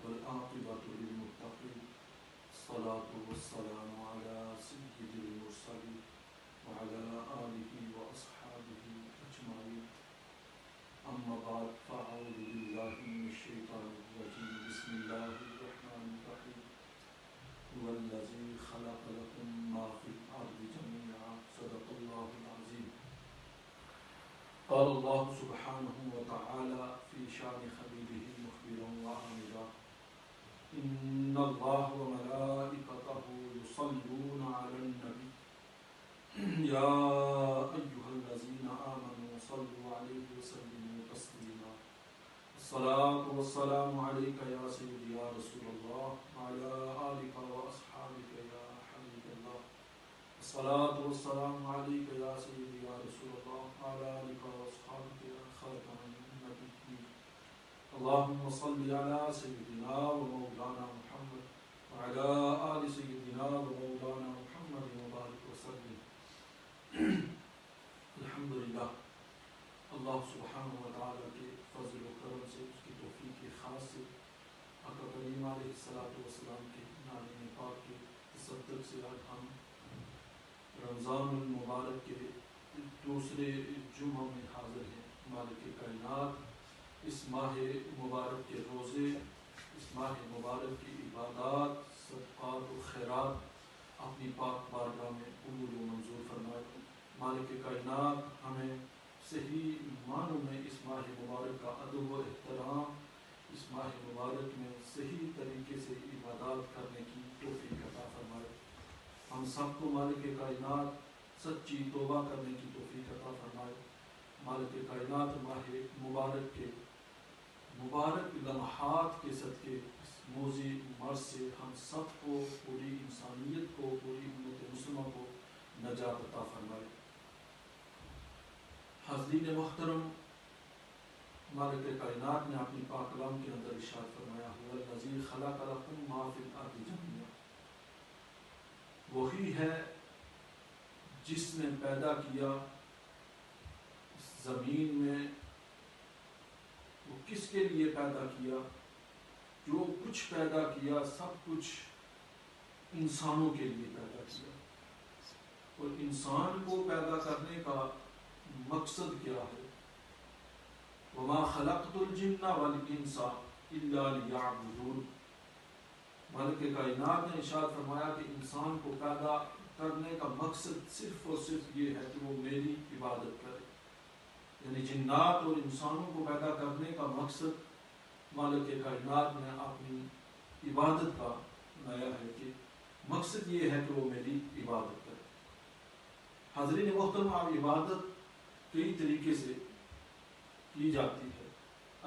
والعاقبة للمتقين الصلاة والسلام على سيد المرسلين وعلى آله وأصحابه أجمعين أما بعد فأعوذ بالله من الشيطان الرجيم بسم الله الرحمن الرحيم هو الذي خلق لكم ما في الأرض جميعا صدق الله العظيم. قال الله سبحانه وتعالى في شان خليله مخبرا وآمرا إن الله وملائكته يصلون على النبي يا أيها الذين آمنوا صلوا عليه وسلموا تسليما. الصلاة والسلام عليك يا سيدي يا رسول الله وعلى آلك وأصحابك يا حبيب الله. الصلاة والسلام عليك يا سيدي يا رسول الله وعلى آلك وأصحابك يا خاتم النبيين. اللهم صل على سيدنا ومولانا محمد وعلى آل سيدنا ومولانا محمد وبارك وسلم. الحمدللہ اللہ سبحانہ وتعالی کے فضل و کرم سے، اس کی توفیق خاص سے، آقا کریم علیہ الصلوۃ والسلام کے نام پاک کے تصدق سے آج ہم رمضان المبارک کے دوسرے جمعہ میں حاضر ہیں. مالک کائنات اس ماہ مبارک کے روزے، اس ماہ مبارک کی عبادات، صدقات و خیرات اپنی پاک بارگاہ میں قبول و منظور فرمائے. مالک کائنات ہمیں صحیح معنوں میں اس ماہ مبارک کا ادب و احترام، اس ماہ مبارک میں صحیح طریقے سے عبادات کرنے کی توفیق عطا فرمائے. ہم سب کو مالک کائنات سچی توبہ کرنے کی توفیق عطا فرمائے. مالک کائنات ماہ مبارک کے مبارک لمحات کے صدقے اس موذی مرض سے ہم سب کو، پوری انسانیت کو، پوری امت مسلمہ کو نجات عطا فرمائے. حاضرین محترم، مالک کائنات نے اپنی پاک کلام کے اندر ارشاد فرمایا هو الذی خلق لکم ما فی الارض جميعا. وہی ہے جس نے پیدا کیا زمین میں. وہ کس کے لیے پیدا کیا؟ جو کچھ پیدا کیا سب کچھ انسانوں کے لیے پیدا کیا. اور انسان کو پیدا کرنے کا مقصد کیا ہے؟ وما خلقت الجن والانس الا لیعبدون. مالک کائنات نے ارشاد فرمایا کہ انسان کو پیدا کرنے کا مقصد صرف اور صرف یہ ہے کہ وہ میری عبادت کرے. یعنی جنات اور انسانوں کو پیدا کرنے کا مقصد مالک کائنات نے اپنی عبادت کا بنایا ہے کہ مقصد یہ ہے کہ وہ میری عبادت کرے. حاضرین محترم، آپ عبادت کئی طریقے سے کی جاتی ہے.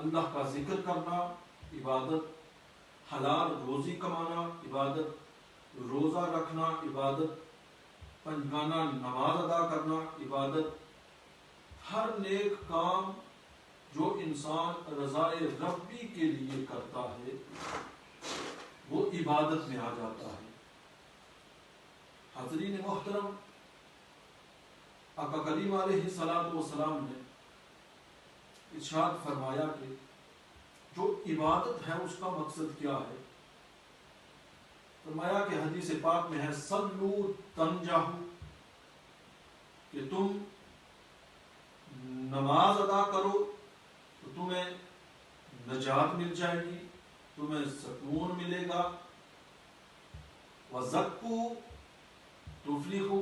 اللہ کا ذکر کرنا عبادت، حلال روزی کمانا عبادت، روزہ رکھنا عبادت، پنجگانہ نماز ادا کرنا عبادت. ہر نیک کام جو انسان رضائے ربی کے لیے کرتا ہے وہ عبادت میں آ جاتا ہے. حاضرین محترم، آقا کریم علیہ الصلوۃ والسلام نے ارشاد فرمایا کہ جو عبادت ہے اس کا مقصد کیا ہے. فرمایا کہ حدیث پاک میں ہے صلو تنجحو، کہ تم نماز ادا کرو تو تمہیں نجات مل جائے گی، تمہیں سکون ملے گا. وزکو تفلحو،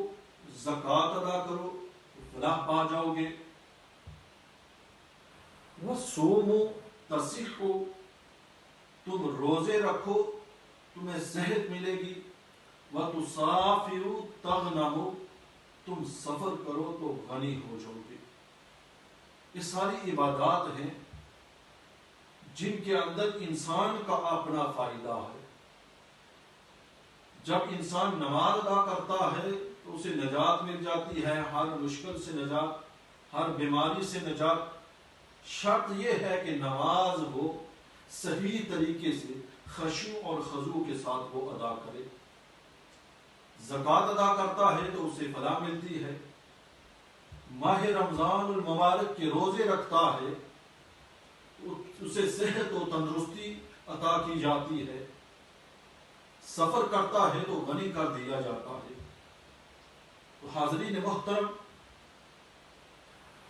زکوٰۃ ادا کرو تو فلاح پا جاؤ گے. وصوموا تصحوا، تم روزے رکھو تمہیں صحت ملے گی. وتسافروا تغنموا، تم سفر کرو تو غنی ہو جاؤ گے. یہ ساری عبادات ہیں جن کے اندر انسان کا اپنا فائدہ ہے. جب انسان نماز ادا کرتا ہے تو اسے نجات مل جاتی ہے، ہر مشکل سے نجات، ہر بیماری سے نجات. شرط یہ ہے کہ نماز وہ صحیح طریقے سے خشوع اور خضوع کے ساتھ وہ ادا کرے. زکوٰۃ ادا کرتا ہے تو اسے فلاح ملتی ہے. ماہ رمضان المبارک کے روزے رکھتا ہے تو اسے صحت و تندرستی عطا کی جاتی ہے، سفر کرتا ہے تو غنی کر دیا جاتا ہے۔ تو حاضرین محترم،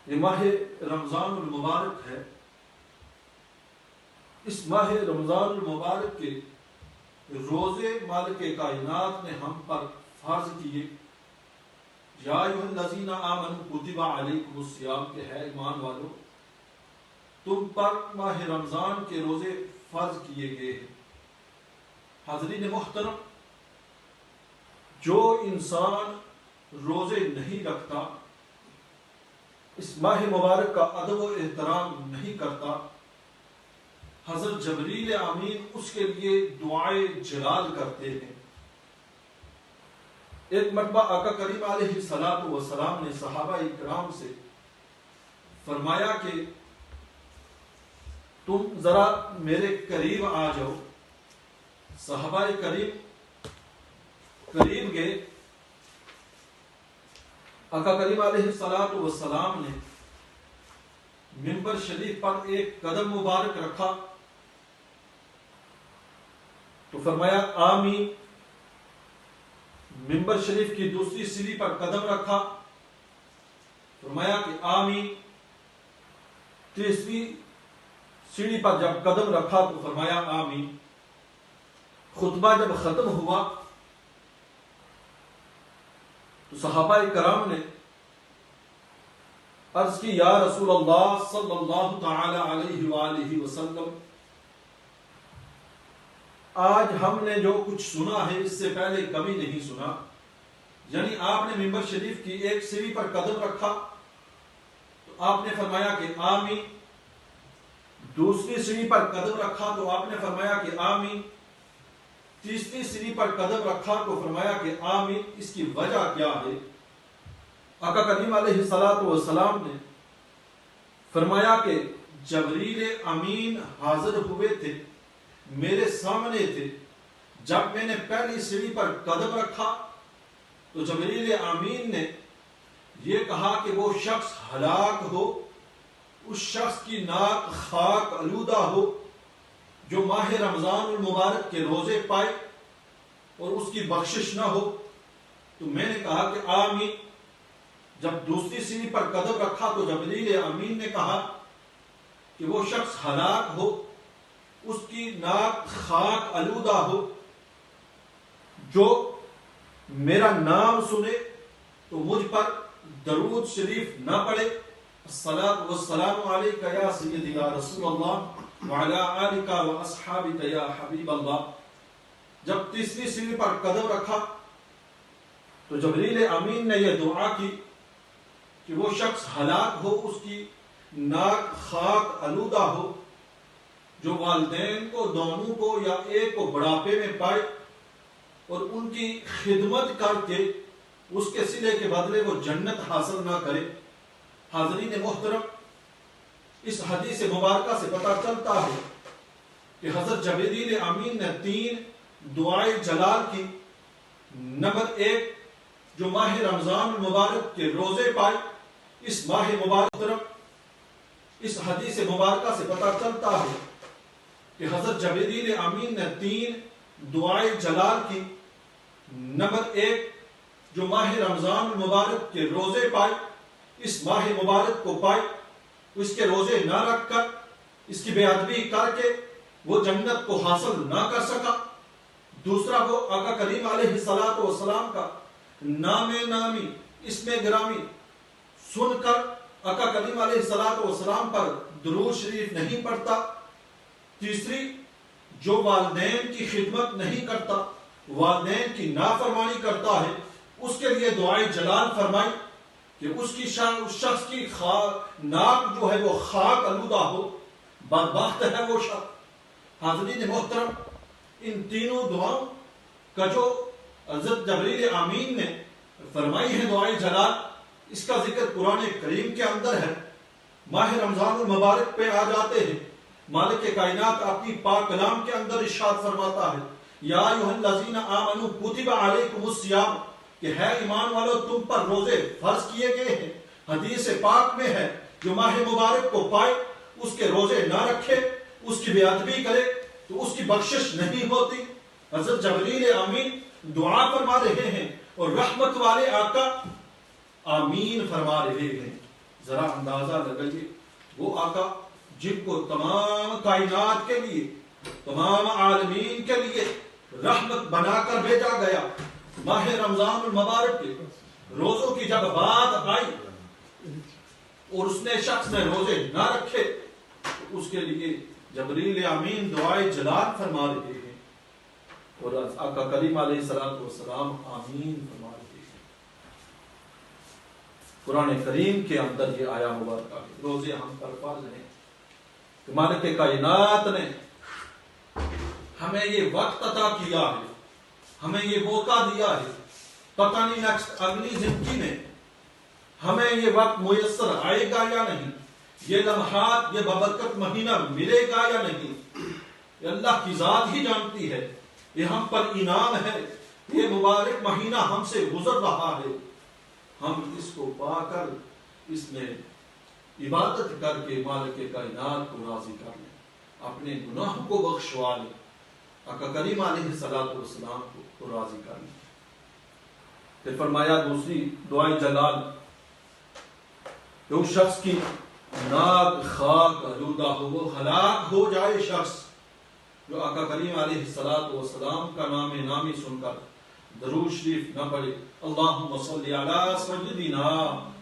یہ ماہ رمضان المبارک ہے۔ اس ماہ رمضان المبارک کے روزے مالک کائنات نے ہم پر فرض کیے۔ یا ایھا الذین آمنوا کتب علیکم الصیام، کہ ہے ایمان والو تم پر ماہ رمضان کے روزے فرض کیے گئے ہیں۔ حاضرین محترم، جو انسان روزے نہیں رکھتا، اس ماہ مبارک کا ادب و احترام نہیں کرتا، حضرت جبریل امین اس کے لیے دعائے جلال کرتے ہیں۔ ایک مرتبہ آقا کریم علیہ الصلوۃ والسلام نے صحابہ اکرام سے فرمایا کہ تم ذرا میرے قریب آ جاؤ۔ صحابہ قریب گئے۔ آقا کریم علیہ الصلوۃ والسلام نے منبر شریف پر ایک قدم مبارک رکھا تو فرمایا آمین۔ منبر شریف کی دوسری سیڑھی پر قدم رکھا، فرمایا کہ آمین۔ تیسری سیڑھی پر جب قدم رکھا تو فرمایا آمین۔ خطبہ جب ختم ہوا تو صحابہ کرام نے عرض کی، یا رسول اللہ صلی اللہ تعالی علیہ وآلہ وسلم، آج ہم نے جو کچھ سنا ہے اس سے پہلے کبھی نہیں سنا۔ یعنی آپ نے منبر شریف کی ایک سیڑھی پر قدم رکھا تو آپ نے فرمایا کہ آمین، دوسری سیڑھی پر قدم رکھا تو آپ نے فرمایا کہ آمین، تیسری سیڑھی پر قدم رکھا تو فرمایا کہ آمین۔ اس کی وجہ کیا ہے؟ آقا کریم علیہ الصلوۃ والسلام نے فرمایا کہ جبریل امین حاضر ہوئے تھے، میرے سامنے تھے۔ جب میں نے پہلی سیڑھی پر قدم رکھا تو جبریل امین نے یہ کہا کہ وہ شخص ہلاک ہو، اس شخص کی ناک خاک آلودہ ہو جو ماہ رمضان المبارک کے روزے پائے اور اس کی بخشش نہ ہو۔ تو میں نے کہا کہ آمین۔ جب دوسری سیڑھی پر قدم رکھا تو جبریل امین نے کہا کہ وہ شخص ہلاک ہو، اس کی ناک خاک آلودہ ہو جو میرا نام سنے تو مجھ پر درود شریف نہ پڑھے۔ الصلاۃ والسلام علیک یا سیدی یا رسول اللہ وعلی آلک واصحابک یا حبیب اللہ۔ جب تیسری سیڑھی پر قدم رکھا تو جبریل امین نے یہ دعا کی کہ وہ شخص ہلاک ہو، اس کی ناک خاک آلودہ ہو جو والدین کو دونوں کو یا ایک کو بڑھاپے میں پائے اور ان کی خدمت کر کے اس کے صلے کے بدلے وہ جنت حاصل نہ کرے۔ حاضرین محترم، اس حدیث مبارکہ سے پتہ چلتا ہے کہ حضرت جبریل امین نے 3 دعائیں جلال کی۔ نمبر 1، جو ماہ رمضان المبارک کے روزے پائے، اس ماہ مبارک، اس حدیث مبارکہ سے پتہ چلتا ہے کہ حضرت جبریل امین نے 3 دعائیں جلال کی۔ نمبر 1، جو ماہ رمضان المبارک کے روزے پائے، اس ماہ مبارک کو پائے، اس کے روزے نہ رکھ کر، اس کی بے ادبی کر کے وہ جنت کو حاصل نہ کر سکا۔ دوسرا، وہ آقا کریم علیہ الصلوۃ والسلام کا نام نامی، اسم گرامی سن کر آقا کریم علیہ الصلوۃ والسلام پر درود شریف نہیں پڑھتا۔ تیسری، جو والدین کی خدمت نہیں کرتا، والدین کی نافرمانی کرتا ہے، اس کے لیے دعائیں جلال فرمائی کہ اس شخص کی ناک جو ہے وہ خاک آلودہ ہو، بدبخت ہے وہ شخص۔ حاضرین محترم، ان تینوں دعاؤں کا جو حضرت جبریل امین نے فرمائی ہے دعائیں جلال، اس کا ذکر قرآن کریم کے اندر ہے۔ ماہ رمضان المبارک پہ آ جاتے ہیں، مالک کائنات اپنی پاک کلام کے اندر ارشاد فرماتا ہے، یا ایھا الذین آمنوا کتب علیکم الصیام، کہ ہے ایمان والو تم پر روزے فرض کیے گئے ہیں۔ حدیث پاک میں ہے جو ماہ مبارک کو پائے اس کے روزے نہ رکھے، اس کی بے ادبی کرے، تو اس کی بخشش نہیں ہوتی؟ حضرت جبریل امین دعا فرما رہے ہیں اور رحمت والے آقا آمین فرما رہے ہیں. ذرا اندازہ لگائیے، وہ آقا جن کو تمام کائنات کے لیے، تمام عالمین کے لیے رحمت بنا کر بھیجا گیا، ماہ رمضان المبارک کے روزوں کی جب بات آئی اور اس نے شخص نے روزے نہ رکھے تو اس کے لیے جبریل امین دعائے جلال فرما رہے ہیں اور آقا کریم علیہ الصلوۃ والسلام آمین فرما رہے ہیں. قرآن کریم کے اندر یہ آیا مبارکہ ہے. روزے ہم پر فرض ہیں کہ مالک کائنات نے ہمیں یہ وقت عطا کیا ہے، ہمیں یہ موقع دیا ہے. پتہ نہیں اگلی زندگی میں ہمیں یہ وقت میسر آئے گا یا نہیں، یہ لمحات، یہ بابرکت مہینہ ملے گا یا نہیں، یہ اللہ کی ذات ہی جانتی ہے. یہ ہم پر انعام ہے، یہ مبارک مہینہ ہم سے گزر رہا ہے. ہم اس کو پا کر اس میں عبادت کر کے مالک کائنات کو راضی کر لیں، اپنے گناہوں کو بخشوا لیں، آقا کریم علیہ الصلوۃ والسلام کو راضی کر لیں. پھر فرمایا دوسری دعائے جلال، جو شخص کی ناک خاک آلودہ ہو، وہ ہلاک ہو جائے شخص جو آقا کریم علیہ الصلوۃ والسلام کا نامی سن کر درود شریف نہ پڑھے. اللہم صلی علی سیدنا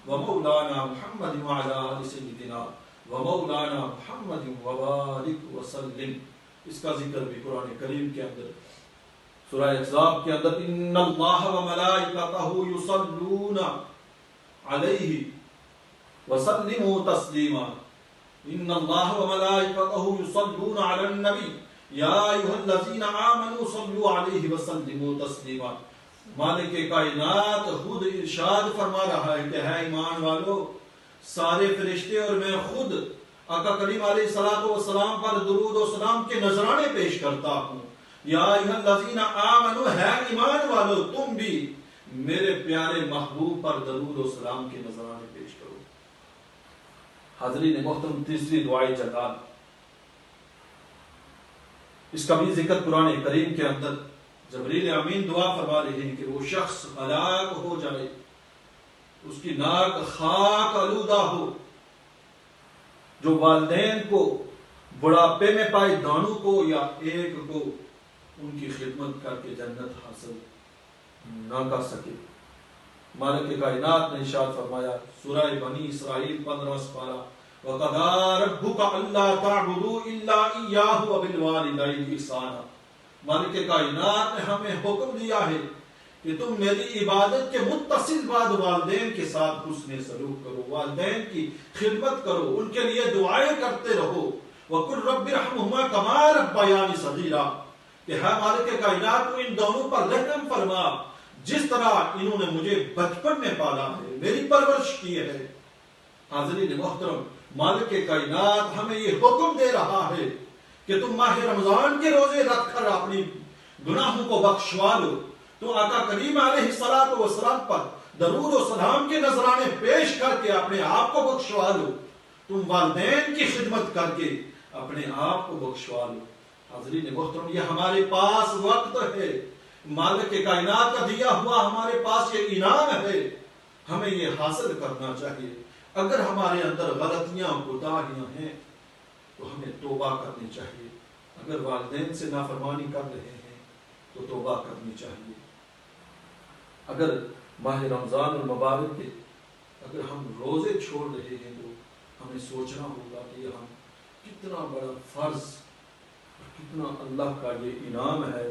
و مولانا محمد وعلی آل سیدنا و مولانا محمد وبارک وسلم. اس کا ذکر بھی قرآن کریم کے اندر سورہ احزاب کے اندر ان اللہ و ملائکتہ یصلون علیہ وسلموا تسلیما. ان اللہ و ملائکتہ یصلون علی النبی یا ایھا الذین آمنوا صلوا علیہ وسلموا تسلیما. مالک کائنات خود ارشاد فرما رہا ہے کہ ہے ایمان والو، سارے فرشتے اور میں خود آقا کریم علیہ الصلوۃ والسلام پر درود و سلام کے نذرانے پیش کرتا ہوں. یا ایھا الذین آمنوا، ہے ایمان والو تم بھی میرے پیارے محبوب پر درود و سلام کے نذرانے پیش کرو. حاضرین محترم، تیسری دعائے جلال، اس کا بھی ذکر قرآن کریم کے اندر جبریل امین دعا فرما رہے ہیں کہ وہ شخص ہلاک ہو جائے، اس کی ناک خاک آلودہ ہو، جو والدین کو بڑھاپے میں پائے دانوں کو یا ایک کو ان کی خدمت کر کے جنت حاصل نہ کر سکے. مالک کائنات نے ارشاد فرمایا سورہ بنی اسرائیل 15واں سپارہ، وَقَضَىٰ رَبُّكَ أَلَّا تَعْبُدُوا إِلَّا إِيَّاهُ وَبِالْوَالِدَيْنِ إِحْسَانًا. مالک کائنات نے ہمیں حکم دیا ہے کہ تم میری عبادت کے متصل بعد والدین کے ساتھ حسن سلوک کرو، والدین کی خدمت کرو، ان کے لیے دعائیں کرتے رہو. وَقُلْ رَبِّ ارْحَمْهُمَا كَمَا رَبَّيَانِي صَغِيرًا. کہ ہے مالک کائنات کو ان دونوں پر رحم فرما، جس طرح انہوں نے مجھے بچپن میں پالا ہے، میری پرورش کی ہے. حاضرین محترم، مالک کائنات ہمیں یہ حکم دے رہا ہے کہ تم ماہ رمضان کے روزے رکھ کر اپنی گناہوں کو بخشوا لو. تو آقا کریم علیہ الصلوۃ والسلام پر درود و سلام کے نذرانے پیش کر کے اپنے آپ کو بخشوا لو. تم والدین کی خدمت کر کے اپنے آپ کو بخشوا لو. حاضرین محترم، یہ ہمارے پاس وقت ہے، مالک کائنات کا دیا ہوا ہمارے پاس یہ انعام ہے، ہمیں یہ حاصل کرنا چاہیے. اگر ہمارے اندر غلطیاں کوتاہیاں ہیں تو ہمیں توبہ کرنی چاہیے. اگر والدین سے نافرمانی کر رہے ہیں تو توبہ کرنی چاہیے. اگر ماہ رمضان المبارک کے اگر ہم روزے چھوڑ رہے ہیں تو ہمیں سوچنا ہوگا کہ یہ ہم کتنا بڑا فرض، کتنا اللہ کا یہ انعام ہے،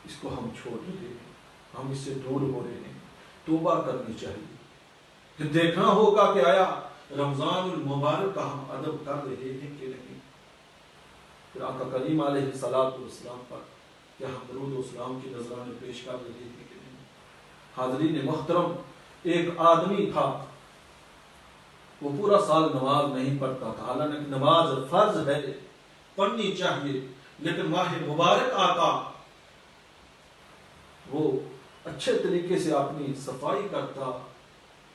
اس کو ہم چھوڑ رہے ہیں، ہم اس سے دور ہو رہے ہیں. توبہ کرنی چاہیے. پھر دیکھنا ہوگا کہ آیا رمضان المبارک کا ہم ادب کر رہے ہیں کہ نہیں. پھر آقا کریم علیہ الصلوۃ والسلام پر کیا ہم درود و سلام کے نذرانے پیش کر رہے ہیں کہ نہیں. حاضرین محترم، ایک آدمی تھا، وہ پورا سال نماز نہیں پڑھتا تھا، حالانکہ نماز فرض ہے، پڑھنی چاہیے، لیکن ماہ مبارک آتا وہ اچھے طریقے سے اپنی صفائی کرتا،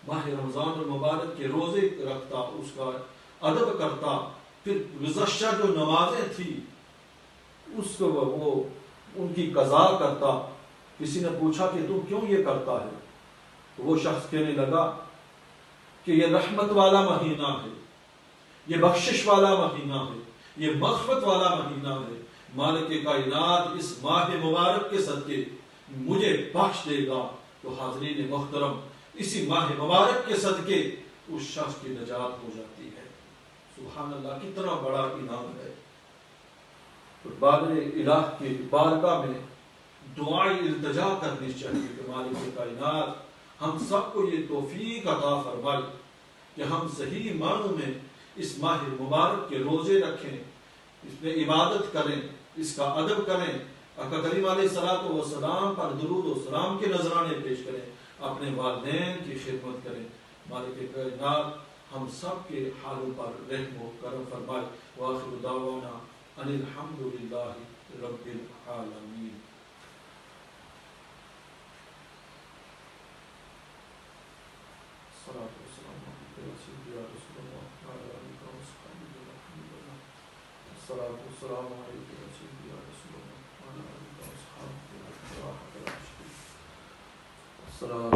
ماہ رمضان المبارک کے روزے رکھتا، اس کا ادب کرتا. پھر گزشتہ جو نمازیں تھی اس کو وہ ان کی قضا کرتا. کسی نے پوچھا کہ تم کیوں یہ کرتا ہے؟ تو وہ شخص کہنے لگا کہ یہ رحمت والا مہینہ ہے، یہ بخشش والا مہینہ ہے، یہ مغفرت والا مہینہ ہے. مالک کائنات اس ماہ مبارک کے صدقے مجھے بخش دے گا. تو حاضرین محترم، اسی ماہ مبارک کے صدقے اس شخص کی نجات ہو جاتی ہے. سبحان اللہ، کتنا بڑا انعام ہے. تو بارگاہ الہ کی بارگاہ میں دعائیں التجا کرنی چاہیے کہ مالک کائنات ہم سب کو یہ توفیق عطا فرمائے کہ ہم صحیح معنوں میں اس ماہ مبارک کے روزے رکھیں، اس میں عبادت کریں، اس کا ادب کریں، آقا کریم علیہ الصلوۃ والسلام پر درود و سلام کے نذرانے پیش کریں، اپنے والدین کی خدمت کریں. مالک کائنات ہم سب کے حالوں پر رحم و کرم فرمائے. وآخر دعوانا ان الحمد للہ رب العالمین. الصلاۃ والسلام علیکم یا رسول اللہ وعلی آلہ وصحبہ وسلم. الصلاۃ والسلام علیکم یا رسول اللہ وعلی آلہ وصحبہ وسلم.